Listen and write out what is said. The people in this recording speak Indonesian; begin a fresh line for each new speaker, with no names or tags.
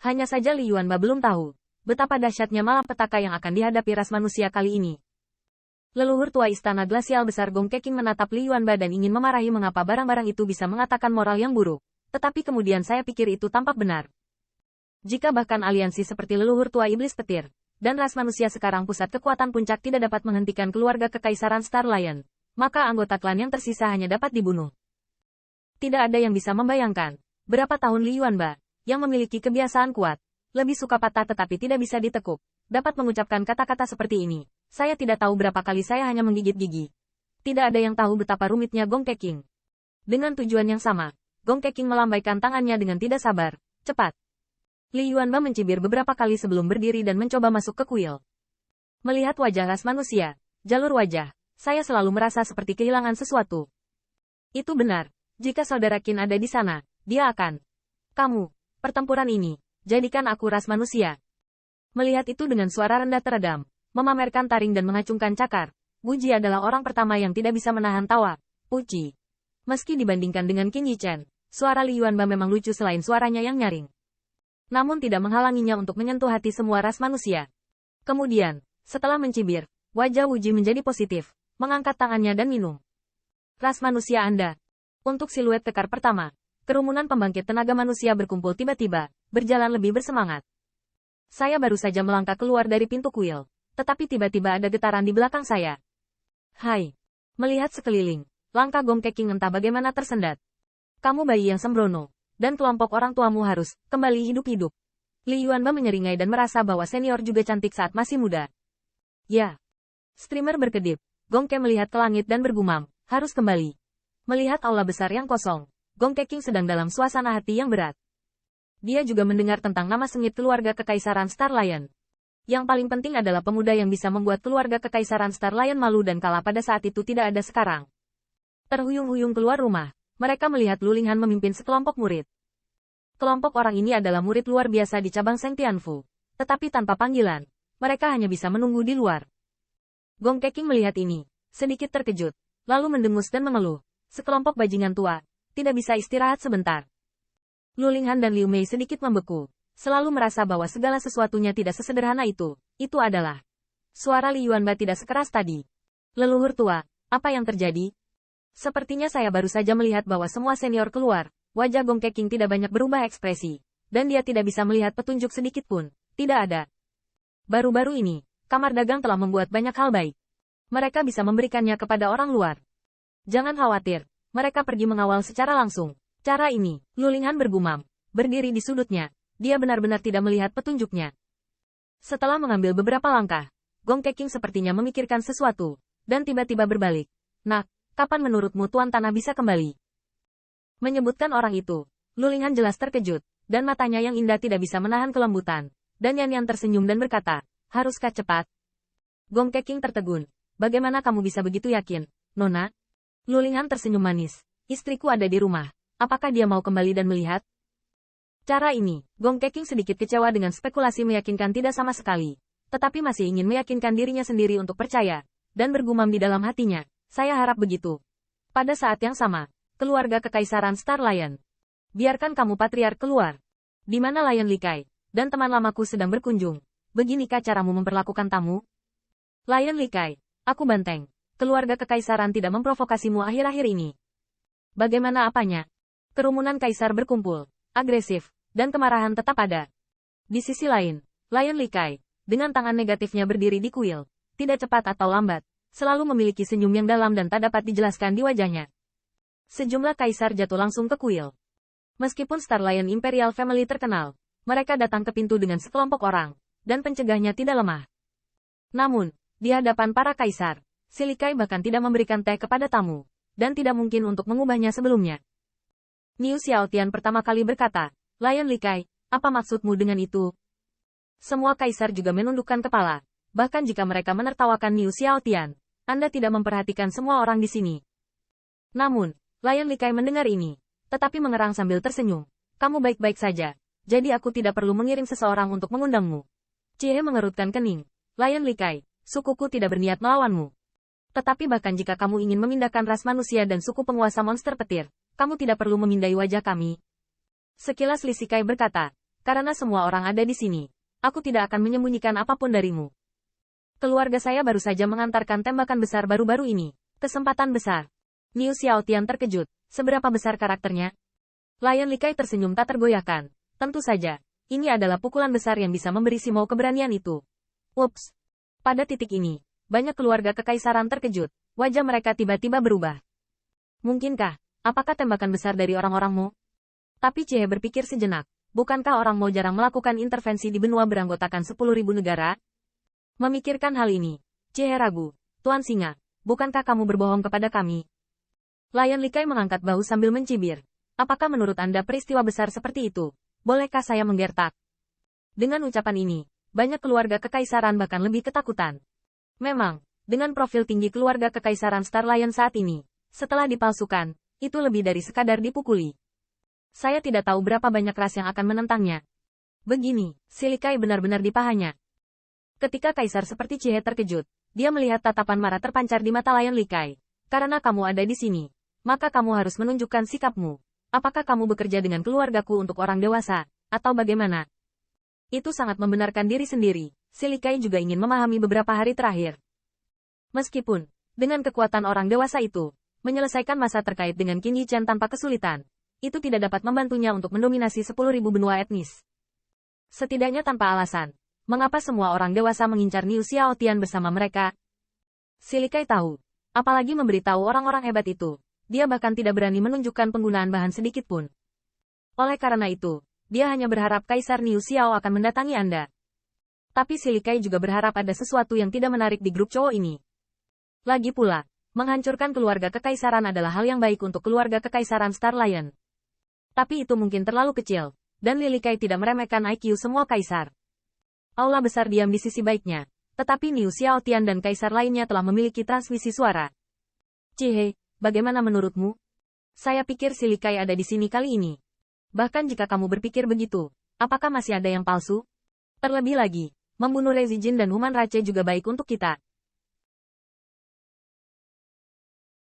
Hanya saja Li Yuanba belum tahu betapa dahsyatnya malapetaka yang akan dihadapi ras manusia kali ini. Leluhur tua istana glasial besar Gong Keqing menatap Li Yuanba dan ingin memarahi mengapa barang-barang itu bisa mengatakan moral yang buruk. Tetapi kemudian saya pikir itu tampak benar. Jika bahkan aliansi seperti leluhur tua iblis petir dan ras manusia sekarang pusat kekuatan puncak tidak dapat menghentikan keluarga kekaisaran Star Lion, maka anggota klan yang tersisa hanya dapat dibunuh. Tidak ada yang bisa membayangkan berapa tahun Li Yuanba, yang memiliki kebiasaan kuat, lebih suka patah tetapi tidak bisa ditekuk, dapat mengucapkan kata-kata seperti ini. Saya tidak tahu berapa kali saya hanya menggigit gigi. Tidak ada yang tahu betapa rumitnya Gong Keqing. Dengan tujuan yang sama, Gong Keqing melambaikan tangannya dengan tidak sabar. Cepat. Li Yuanba mencibir beberapa kali sebelum berdiri dan mencoba masuk ke kuil. Melihat wajah ras manusia, jalur wajah, saya selalu merasa seperti kehilangan sesuatu. Itu benar. Jika saudara Qin ada di sana, dia akan. Kamu, pertempuran ini, jadikan aku ras manusia. Melihat itu dengan suara rendah teredam, memamerkan taring dan mengacungkan cakar, Wu Ji adalah orang pertama yang tidak bisa menahan tawa. Puji. Meski dibandingkan dengan Qin Yichen, suara Li Yuanba memang lucu selain suaranya yang nyaring. Namun tidak menghalanginya untuk menyentuh hati semua ras manusia. Kemudian, setelah mencibir, wajah Wu Ji menjadi positif, mengangkat tangannya dan minum. Ras manusia Anda. Untuk siluet kekar pertama, kerumunan pembangkit tenaga manusia berkumpul tiba-tiba, berjalan lebih bersemangat. Saya baru saja melangkah keluar dari pintu kuil. Tetapi tiba-tiba ada getaran di belakang saya. Hai. Melihat sekeliling, langkah Gong Keqing entah bagaimana tersendat. Kamu bayi yang sembrono, dan kelompok orang tuamu harus kembali hidup-hidup. Li Yuanba menyeringai dan merasa bahwa senior juga cantik saat masih muda. Ya. Streamer berkedip. Gong Ke melihat ke langit dan bergumam, harus kembali. Melihat aula besar yang kosong, Gong Keqing sedang dalam suasana hati yang berat. Dia juga mendengar tentang nama sengit keluarga kekaisaran Star Lion. Yang paling penting adalah pemuda yang bisa membuat keluarga kekaisaran Star Lion malu dan kalah pada saat itu tidak ada sekarang. Terhuyung-huyung keluar rumah, mereka melihat Lu Linghan memimpin sekelompok murid. Kelompok orang ini adalah murid luar biasa di cabang Seng Tianfu. Tetapi tanpa panggilan, mereka hanya bisa menunggu di luar. Gong Keqing melihat ini, sedikit terkejut, lalu mendengus dan mengeluh. Sekelompok bajingan tua, tidak bisa istirahat sebentar. Lu Linghan dan Liu Mei sedikit membeku. Selalu merasa bahwa segala sesuatunya tidak sesederhana itu. Itu adalah. Suara Li Yuanba tidak sekeras tadi. Leluhur tua, apa yang terjadi? Sepertinya saya baru saja melihat bahwa semua senior keluar. Wajah Gong Keqing tidak banyak berubah ekspresi. Dan dia tidak bisa melihat petunjuk sedikit pun. Tidak ada. Baru-baru ini, kamar dagang telah membuat banyak hal baik. Mereka bisa memberikannya kepada orang luar. Jangan khawatir. Mereka pergi mengawal secara langsung. Cara ini, Lu Linghan bergumam. Berdiri di sudutnya. Dia benar-benar tidak melihat petunjuknya. Setelah mengambil beberapa langkah, Gong Keqing sepertinya memikirkan sesuatu, dan tiba-tiba berbalik. Nak, kapan menurutmu Tuan Tanah bisa kembali? Menyebutkan orang itu, Lu Linghan jelas terkejut, dan matanya yang indah tidak bisa menahan kelembutan. Dan Yan Yan tersenyum dan berkata, haruskah cepat? Gong Keqing tertegun. Bagaimana kamu bisa begitu yakin, Nona? Lu Linghan tersenyum manis. Istriku ada di rumah. Apakah dia mau kembali dan melihat? Cara ini, Gong Keqing sedikit kecewa dengan spekulasi meyakinkan tidak sama sekali. Tetapi masih ingin meyakinkan dirinya sendiri untuk percaya. Dan bergumam di dalam hatinya, saya harap begitu. Pada saat yang sama, keluarga kekaisaran Star Lion. Biarkan kamu patriark keluar. Di mana Lion Likai, dan teman lamaku sedang berkunjung. Beginikah caramu memperlakukan tamu? Lion Likai, aku banteng. Keluarga kekaisaran tidak memprovokasimu akhir-akhir ini. Bagaimana apanya? Kerumunan kaisar berkumpul. Agresif, dan kemarahan tetap ada. Di sisi lain, Lion Likai, dengan tangan negatifnya berdiri di kuil, tidak cepat atau lambat, selalu memiliki senyum yang dalam dan tak dapat dijelaskan di wajahnya. Sejumlah kaisar jatuh langsung ke kuil. Meskipun Star Lion Imperial Family terkenal, mereka datang ke pintu dengan sekelompok orang, dan pencegahnya tidak lemah. Namun, di hadapan para kaisar, si Likai bahkan tidak memberikan teh kepada tamu, dan tidak mungkin untuk mengubahnya sebelumnya. Niu Xiaotian pertama kali berkata, Lion Likai, apa maksudmu dengan itu? Semua kaisar juga menundukkan kepala. Bahkan jika mereka menertawakan Niu Xiaotian, Anda tidak memperhatikan semua orang di sini. Namun, Lion Likai mendengar ini, tetapi mengerang sambil tersenyum. Kamu baik-baik saja, jadi aku tidak perlu mengirim seseorang untuk mengundangmu. Chie mengerutkan kening. Lion Likai, sukuku tidak berniat melawanmu. Tetapi bahkan jika kamu ingin memindahkan ras manusia dan suku penguasa monster petir, kamu tidak perlu memindai wajah kami. Sekilas Li Shikai berkata, karena semua orang ada di sini. Aku tidak akan menyembunyikan apapun darimu. Keluarga saya baru saja mengantarkan tembakan besar baru-baru ini. Kesempatan besar. Niu Xiaotian terkejut. Seberapa besar karakternya? Lion Likai tersenyum tak tergoyahkan. Tentu saja, ini adalah pukulan besar yang bisa memberi Simou keberanian itu. Ups. Pada titik ini, banyak keluarga kekaisaran terkejut. Wajah mereka tiba-tiba berubah. Mungkinkah, apakah tembakan besar dari orang-orangmu? Tapi Cie berpikir sejenak. Bukankah orang mau jarang melakukan intervensi di benua beranggotakan 10.000 negara? Memikirkan hal ini, Cie ragu. Tuan Singa, bukankah kamu berbohong kepada kami? Lion Likai mengangkat bahu sambil mencibir. Apakah menurut Anda peristiwa besar seperti itu? Bolehkah saya menggertak? Dengan ucapan ini, banyak keluarga kekaisaran bahkan lebih ketakutan. Memang, dengan profil tinggi keluarga kekaisaran Star Lion saat ini, setelah dipalsukan, itu lebih dari sekadar dipukuli. Saya tidak tahu berapa banyak ras yang akan menentangnya. Begini, si Likai benar-benar dipahanya. Ketika kaisar seperti Cie terkejut, dia melihat tatapan marah terpancar di mata Lion Likai. Karena kamu ada di sini, maka kamu harus menunjukkan sikapmu. Apakah kamu bekerja dengan keluargaku untuk orang dewasa, atau bagaimana? Itu sangat membenarkan diri sendiri. Si Likai juga ingin memahami beberapa hari terakhir. Meskipun, dengan kekuatan orang dewasa itu, menyelesaikan masa terkait dengan Qin Yichen tanpa kesulitan, itu tidak dapat membantunya untuk mendominasi 10.000 benua etnis. Setidaknya tanpa alasan. Mengapa semua orang dewasa mengincar Niu Xiaotian bersama mereka? Si Likai tahu. Apalagi memberitahu orang-orang hebat itu. Dia bahkan tidak berani menunjukkan penggunaan bahan sedikit pun. Oleh karena itu, dia hanya berharap Kaisar Niu Xiao akan mendatangi Anda. Tapi si Likai juga berharap ada sesuatu yang tidak menarik di grup cowok ini. Lagi pula, menghancurkan keluarga kekaisaran adalah hal yang baik untuk keluarga kekaisaran Star Lion. Tapi itu mungkin terlalu kecil, dan Li Likai tidak meremehkan IQ semua kaisar. Aula besar diam di sisi baiknya, tetapi Niu Xiaotian dan kaisar lainnya telah memiliki transmisi suara. Cihe, bagaimana menurutmu? Saya pikir si Likai ada di sini kali ini. Bahkan jika kamu berpikir begitu, apakah masih ada yang palsu? Terlebih lagi, membunuh Rezi Jin dan Human Rache juga baik untuk kita.